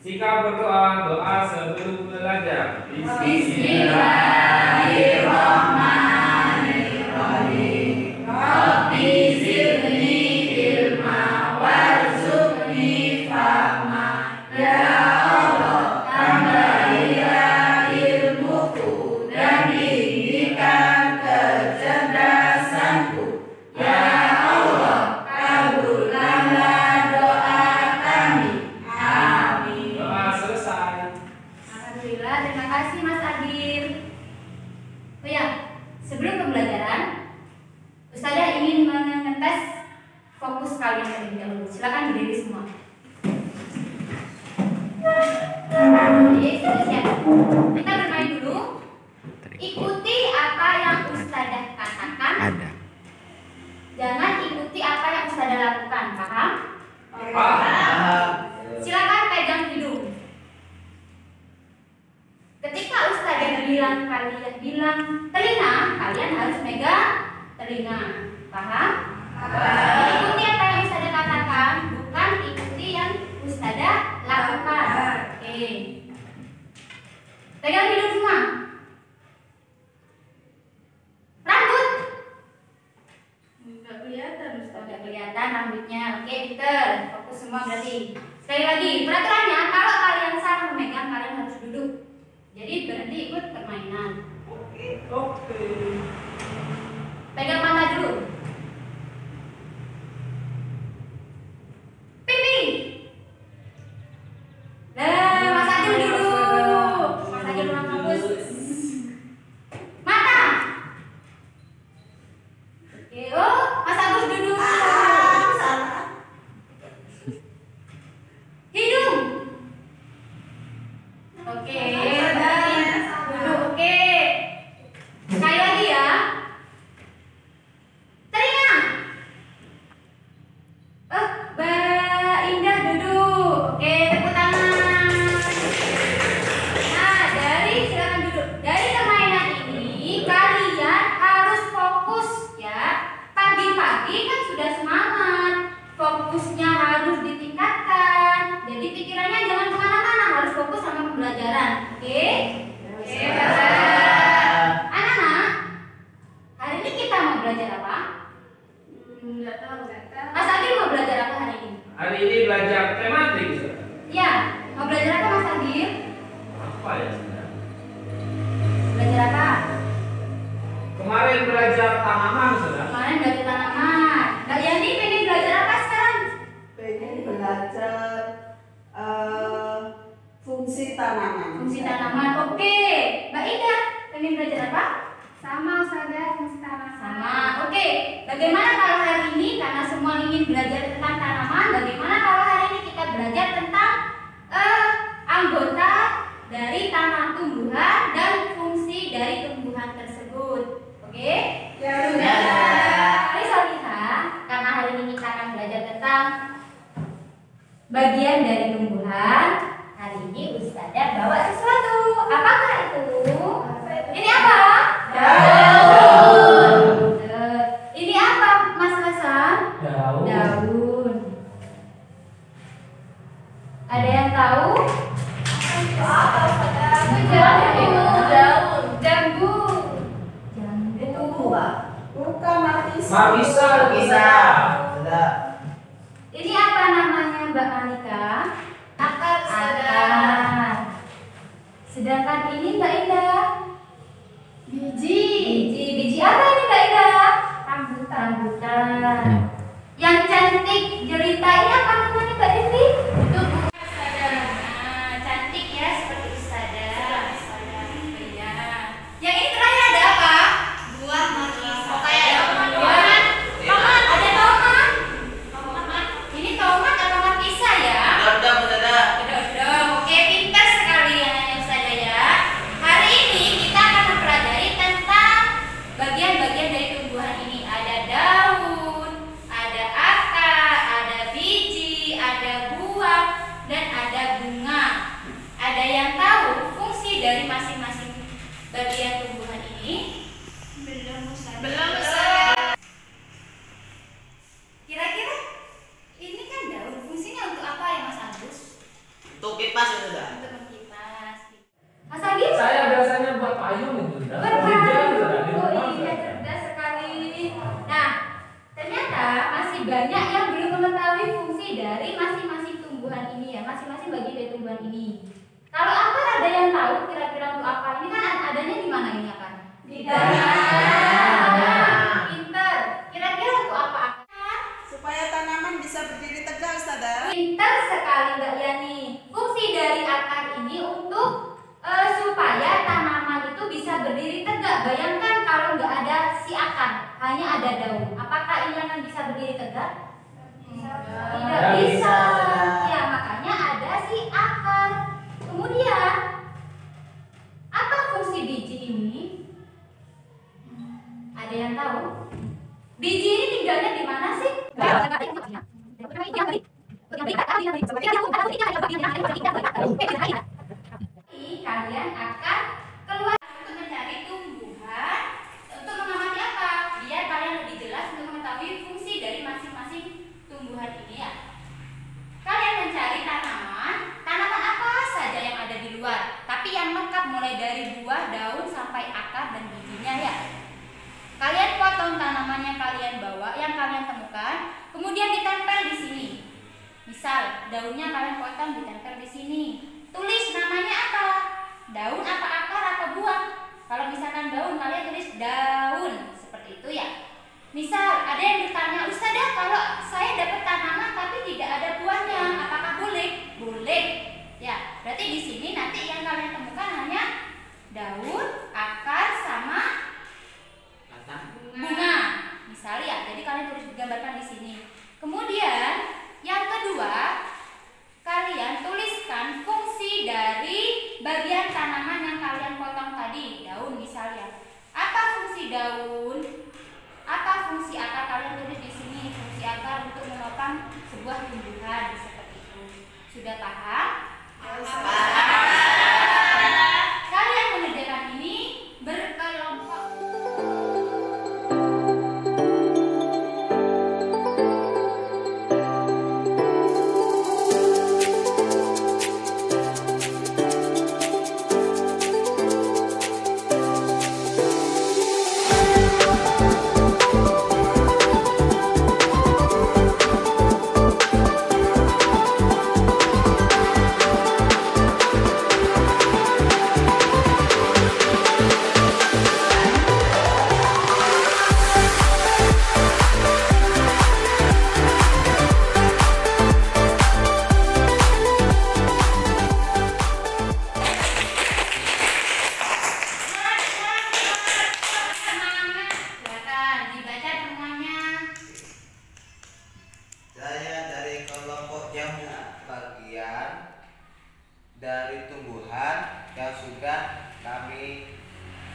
Sikap berdoa, doa sebelum belajar. Bismillahirrahmanirrahim. Rabbi zidni ilma warzuqni fahma. Ya Allah, tambahilah ilmuku dan tinggikan kecerdasanku. Ya Allah, kabulkanlah doa kami. Amin. Doa selesai. Alhamdulillah, terima kasih Mas Agil. Oh ya, sebelum pembelajaran, Ustazah ingin mengetes fokus kalian terlebih dahulu. Silakan berdiri semua. Oke, sudah siap. Kita bermain dulu. Ikuti apa yang Ustazah katakan. Ada. Jangan ikuti apa yang Ustazah lakukan. Paham? Paham. Silakan pegang hidung. Ketika Ustazah bilang kalian bilang telinga, kalian harus megang telinga. Paham? Ikuti apa yang Ustazah katakan, bukan ikuti yang Ustazah lakukan. Oke. Pegang hidung semua. Rambut. Enggak kelihatan, Ustaz. Udah kelihatan rambutnya. Oke, Peter. Fokus semua berarti. Sekali lagi, peraturannya kalau kalian salah memegang, kalian harus duduk. Jadi berhenti ikut permainan. Oke. Pegang mata dulu. Pipi. Nah, Mas Agil dulu. Mas Agil belum fokus. Mata. Oke, oh, Mas Agus duduk. Hidung. Oke, duduk. Oke. Sekali lagi ya. Telinga. Mbak Indah duduk. Oke, tepuk tangan. Nah, silakan duduk. Dari permainan ini kalian harus fokus ya. Pagi-pagi kan sudah semangat. Fokusnya harus ditingkatkan. Jadi pikirannya jangan kemana-mana, harus fokus sama pembelajaran. Oke? Oke, anak-anak, hari ini kita mau belajar apa? Enggak tahu. Mas Agil mau belajar apa hari ini? Hari ini belajar tematik. Ya, mau belajar apa Mas Agil? Apa ya? Belajar apa? Kemarin belajar tanaman, Saudara. Kemarin belajar tanaman. Mbak Yani pengen belajar apa sekarang? Pengen belajar fungsi tanaman. Fungsi tanaman. Oke. Mbak Ida pengen belajar apa? Sama Ustazah, fungsi tanaman. Sama. Oke. Bagaimana kalau hari ini karena semua ingin belajar tentang tanaman, bagaimana kalau hari ini kita belajar tentang anggota dari tanah tumbuhan dan fungsi dari tumbuhan tersebut. Oke? Ya, Mari Solihah, karena hari ini kita akan belajar tentang bagian dari tumbuhan. Hari ini Ustazah bawa sesuatu. Apakah itu? Ini apa? Daun. Ini apa, Mas Hasan? Daun. Daun. Ada yang tahu? Apa Ustazah? Daun. Jambu. Itu bukan markisa. Markisa. Ini apa namanya Mbak Malika? Akar, Akar. Sedangkan ini Mbak Indah. Biji. Biji apa ini Mbak Indah? Rambutan. Rambutan. Yang cantik jelita ini apa namanya Mbak Devi? Itu bunga Ustazah. Nah, cantik ya seperti Ustazah. Iya. Yang ini terakhir ada apa? Buah markisa. Kayak tomat. tomat. Tomat, ada tomat. Tomat. Ini tomat atau markisa ya? Udah untuk kipas itu dah. Untuk mengkipas. Mas Agi? Saya biasanya buat payung itu. Di Oh iya, cerdas sekali. Nah, ternyata masih banyak yang belum mengetahui fungsi dari masing-masing tumbuhan ini ya, masing-masing bagian dari tumbuhan ini. Kalau akar ada yang tahu kira-kira untuk apa? Ini kan adanya di mana ini akar? Di dalam. Pinter. Kira-kira untuk apa akar? Supaya tanaman bisa berdiri tegak, Ustazah. Pinter sekali Mbak Yani. Fungsi dari akar ini untuk supaya tanaman itu bisa berdiri tegak. Bayangkan kalau nggak ada si akar, hanya ada daun. Apakah ini akan bisa berdiri tegak? Tidak bisa. Ya, makanya ada si akar. Kemudian, apa fungsi biji ini? Ada yang tahu? Biji ini tinggalnya di mana sih? Kalian akan keluar untuk mencari tumbuhan, untuk mengamati apa? Biar kalian lebih jelas untuk mengetahui fungsi dari masing-masing tumbuhan ini ya. Kalian mencari tanaman apa saja yang ada di luar, tapi yang lengkap mulai dari buah, daun sampai akar dan bijinya ya. Kalian potong tanaman yang kalian bawa, yang kalian temukan, kemudian ditempel di sini. Misal daunnya kalian potong ditempel di sini. Tulis namanya apa? Daun apa akar apa buah? Kalau misalkan daun, kalian tulis daun seperti itu ya. Misal ada yang bertanya, Ustazah, kalau saya dapat tanaman tapi tidak ada buahnya, apakah boleh? Boleh. Ya, berarti di sini nanti yang kalian temukan hanya daun, akar sama bunga. Misal ya, jadi kalian tulis gambarkan di sini. Kemudian yang kedua, kalian tuliskan fungsi dari bagian tanaman yang kalian potong tadi, daun misalnya. Apa fungsi daun? Apa fungsi akar? Kalian tulis di sini. Fungsi akar untuk menopang sebuah tumbuhan seperti itu. Sudah paham? Kalian mengerjakan ini berkelompok. Dari tumbuhan yang sudah kami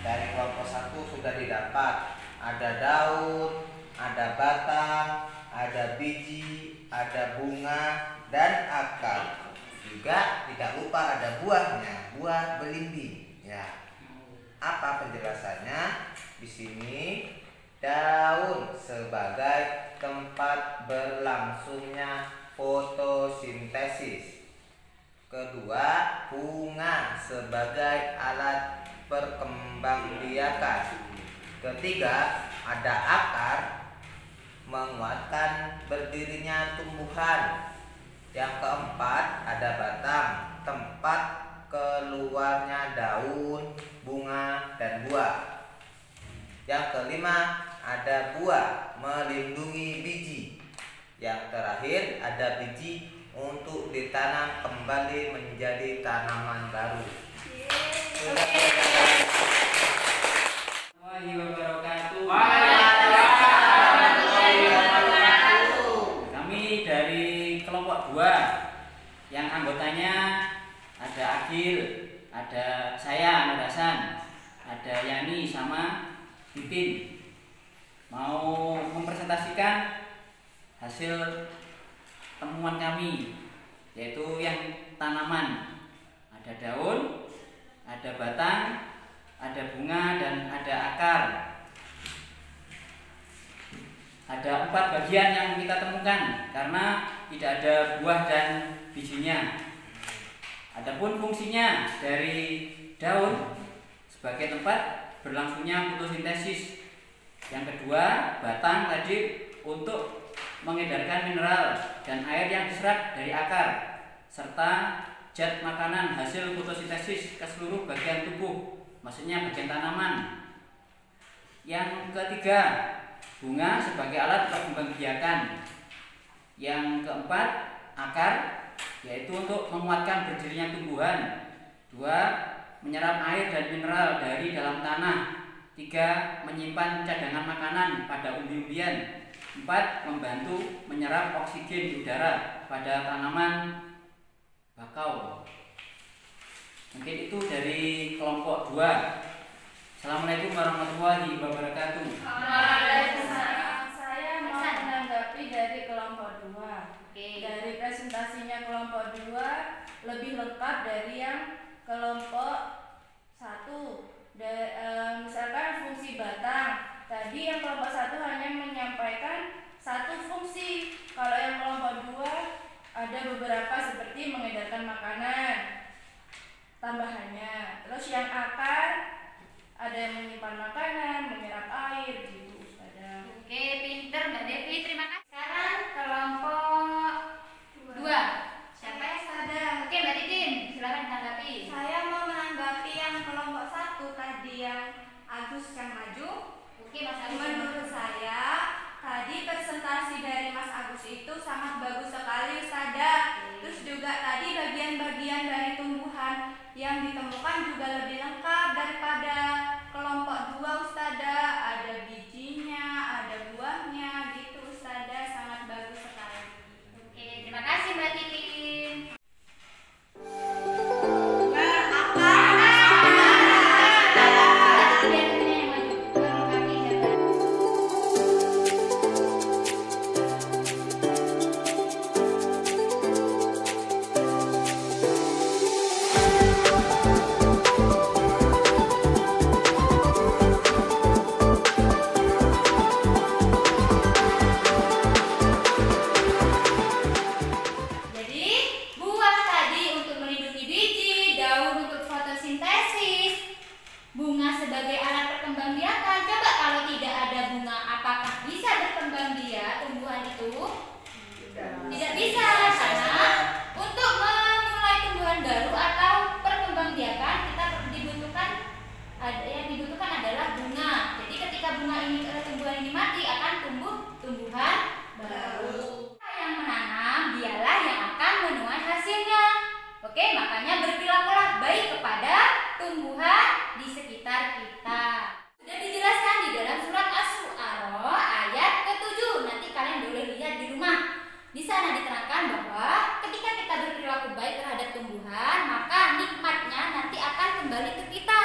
dari kelompok 1 sudah didapat. Ada daun, ada batang, ada biji, ada bunga dan akar. Juga tidak lupa ada buahnya, buah belimbing. Ya. Apa penjelasannya? Di sini daun sebagai tempat berlangsungnya fotosintesis. Kedua, bunga sebagai alat perkembangbiakan. Ketiga, ada akar menguatkan berdirinya tumbuhan. Yang keempat, ada batang, tempat keluarnya daun, bunga, dan buah. Yang kelima, ada buah melindungi biji. Yang terakhir, ada biji untuk ditanam kembali menjadi tanaman baru. Kami dari kelompok 2 yang anggotanya ada Agil, ada saya Nur Hasan, ada Yani sama Pipin, mau mempresentasikan hasil temuan kami, yaitu yang tanaman. Ada daun, ada batang, ada bunga, dan ada akar. Ada 4 bagian yang kita temukan karena tidak ada buah dan bijinya. Adapun fungsinya dari daun sebagai tempat berlangsungnya fotosintesis. Yang kedua, batang tadi untuk mengedarkan mineral dan air yang diserap dari akar serta zat makanan hasil fotosintesis ke seluruh bagian tubuh, maksudnya bagian tanaman. Yang ketiga, bunga sebagai alat perkembangbiakan. Yang keempat, akar, yaitu untuk menguatkan berdirinya tumbuhan. Dua, menyerap air dan mineral dari dalam tanah. Tiga, menyimpan cadangan makanan pada umbi-umbian. Empat, membantu menyerap oksigen di udara pada tanaman bakau. Mungkin itu dari kelompok 2. Assalamualaikum warahmatullahi wabarakatuh. Waalaikumsalam. Saya mau menanggapi dari kelompok 2. Dari presentasinya kelompok 2 lebih lengkap dari yang kelompok 1. Misalkan fungsi batang. Tadi yang kelompok 1 hanya menyampaikan satu fungsi. Kalau yang kelompok 2 ada beberapa seperti mengedarkan makanan tambahannya. Terus yang akar ada yang menyimpan makanan, menyerap air gitu Ustazah. Oke, pinter Mbak Devi, terima kasih. Sekarang kelompok 2. Siapa yang sadar? Oke, Mbak Titin, silakan ditanggapi. Saya mau menanggapi yang kelompok 1 tadi yang Agus yang maju. Oke, Mas Agus. Menurut saya tadi presentasi dari Mas Agus itu sangat bagus sekali Ustazah. Terus juga tadi bagian-bagian dari tumbuhan yang ditemukan juga lebih lengkap daripada kelompok 2 Ustazah. Ada bijinya, ada buahnya gitu Ustazah, sangat bagus sekali. Oke, terima kasih Mbak Titin. Bunga sebagai alat perkembangbiakan. Coba kalau tidak ada bunga, apakah bisa berkembang biak tumbuhan itu? Tidak bisa, karena untuk memulai tumbuhan baru atau perkembangbiakan kita yang dibutuhkan adalah bunga. Jadi ketika tumbuhan ini mati akan tumbuh tumbuhan baru. Yang menanam dialah yang akan menuai hasilnya. Oke, makanya berperilakulah baik kepada tumbuhan di sekitar kita. Sudah dijelaskan di dalam surat Asy-Syu'ara ayat ke-7. Nanti kalian boleh lihat di rumah. Di sana diterangkan bahwa ketika kita berperilaku baik terhadap tumbuhan, maka nikmatnya nanti akan kembali ke kita.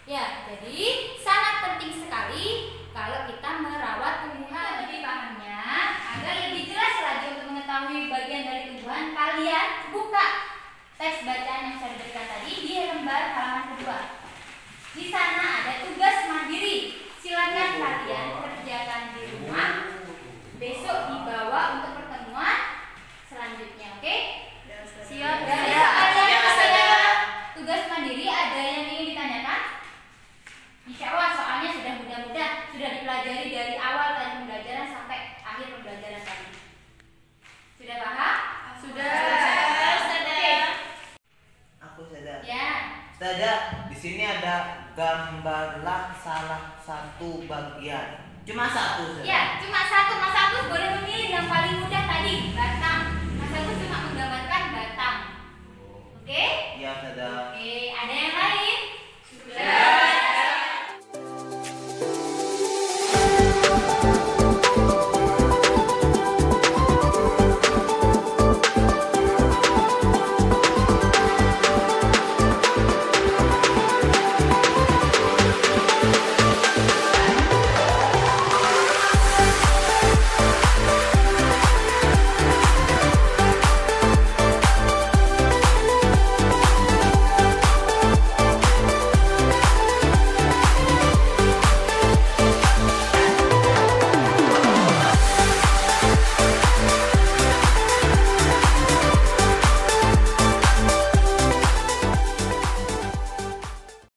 Ya, jadi sangat penting sekali kalau kita merawat tumbuhan. Lebih pahamnya, agar lebih jelas lagi untuk mengetahui bagian dari tumbuhan, kalian buka teks bacaan yang saya berikan tadi di lembar halaman kedua. Di sana ada tugas mandiri. Silakan kalian kerjakan di rumah. Besok dibawa untuk pertemuan selanjutnya, oke? Siap. Dari soalnya kepada tugas mandiri ada yang ingin ditanyakan? Insya Allah soalnya sudah mudah-mudah sudah dipelajari dari awal tadi pembelajaran sampai akhir pembelajaran tadi. Sudah paham? Sudah. Aku sadar. Ya. Ustazah, di sini ada gambarlah salah satu bagian. Cuma satu. Ustazah. Ya, cuma satu. Mas Agus boleh memilih yang paling mudah tadi, batang.